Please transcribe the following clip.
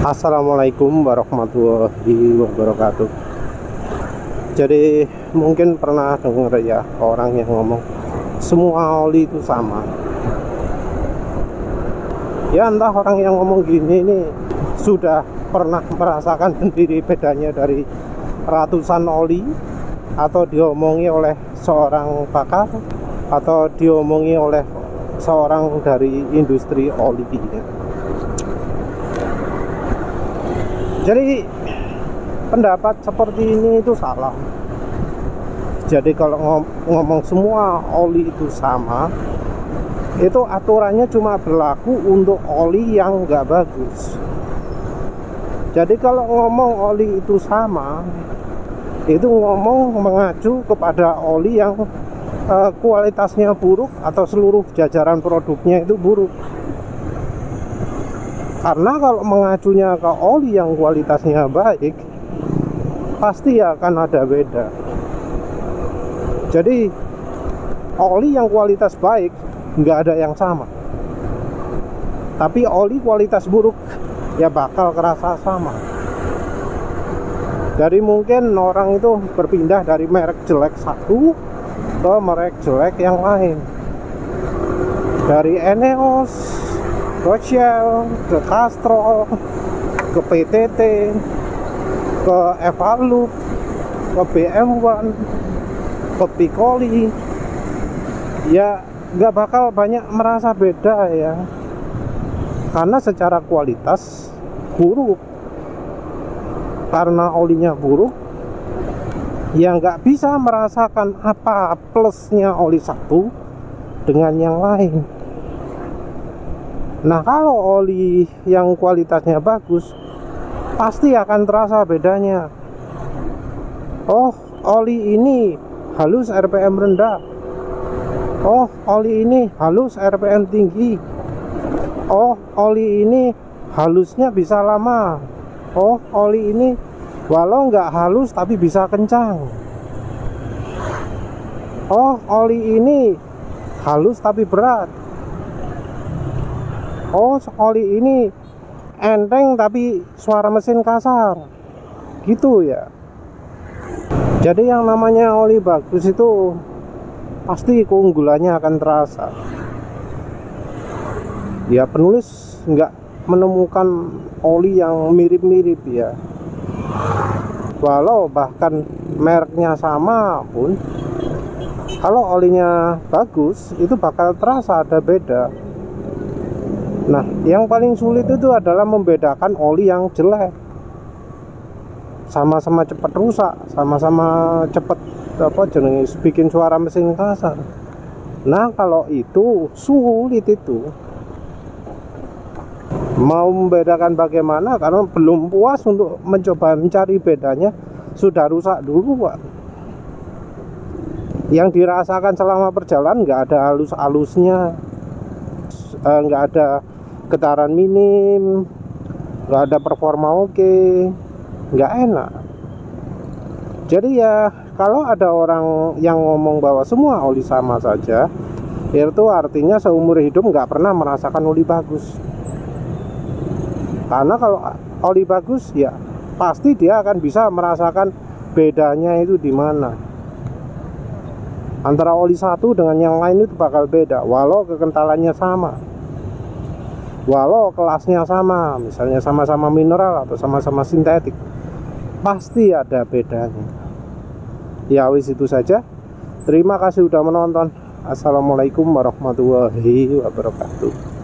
Assalamualaikum warahmatullahi wabarakatuh. Jadi mungkin pernah dengar ya orang yang ngomong semua oli itu sama. Ya entah orang yang ngomong gini ini sudah pernah merasakan sendiri bedanya dari ratusan oli, atau diomongi oleh seorang pakar, atau diomongi oleh seorang dari industri oli. Jadi pendapat seperti ini itu salah. Jadi kalau ngomong semua oli itu sama, itu aturannya cuma berlaku untuk oli yang nggak bagus. Jadi kalau ngomong oli itu sama, itu ngomong mengacu kepada oli yang kualitasnya buruk atau seluruh jajaran produknya itu buruk. Karena kalau mengacunya ke oli yang kualitasnya baik, pasti akan ada beda. Jadi oli yang kualitas baik nggak ada yang sama, tapi oli kualitas buruk ya bakal kerasa sama. Jadi mungkin orang itu berpindah dari merek jelek satu ke merek jelek yang lain, dari Eneos ke Shell, ke Castrol, ke PTT, ke Evalup, ke BM1, ke Piccoli. Ya nggak bakal banyak merasa beda ya, karena secara kualitas buruk. Karena olinya buruk, ya nggak bisa merasakan apa plusnya oli satu dengan yang lain. Nah, kalau oli yang kualitasnya bagus, pasti akan terasa bedanya. Oh, oli ini halus RPM rendah. Oh, oli ini halus RPM tinggi. Oh, oli ini halusnya bisa lama. Oh, oli ini walau nggak halus tapi bisa kencang. Oh, oli ini halus tapi berat. Oh, oli ini enteng tapi suara mesin kasar. Gitu ya. Jadi yang namanya oli bagus itu pasti keunggulannya akan terasa. Ya, penulis nggak menemukan oli yang mirip-mirip ya. Walau bahkan mereknya sama pun, kalau olinya bagus itu bakal terasa ada beda. Nah, yang paling sulit itu adalah membedakan oli yang jelek. Sama-sama cepat rusak, sama-sama cepat bikin suara mesin kasar. Nah, kalau itu sulit itu. Mau membedakan bagaimana, karena belum puas untuk mencoba mencari bedanya, sudah rusak dulu, Pak. Yang dirasakan selama perjalanan nggak ada halus-halusnya, nggak ada getaran minim, nggak ada performa oke, nggak enak. Jadi ya kalau ada orang yang ngomong bahwa semua oli sama saja, itu artinya seumur hidup nggak pernah merasakan oli bagus. Karena kalau oli bagus ya pasti dia akan bisa merasakan bedanya itu di mana. Antara oli satu dengan yang lain itu bakal beda, walau kekentalannya sama, walau kelasnya sama, misalnya sama-sama mineral atau sama-sama sintetik, pasti ada bedanya. Ya wis, itu saja. Terima kasih sudah menonton. Assalamualaikum warahmatullahi wabarakatuh.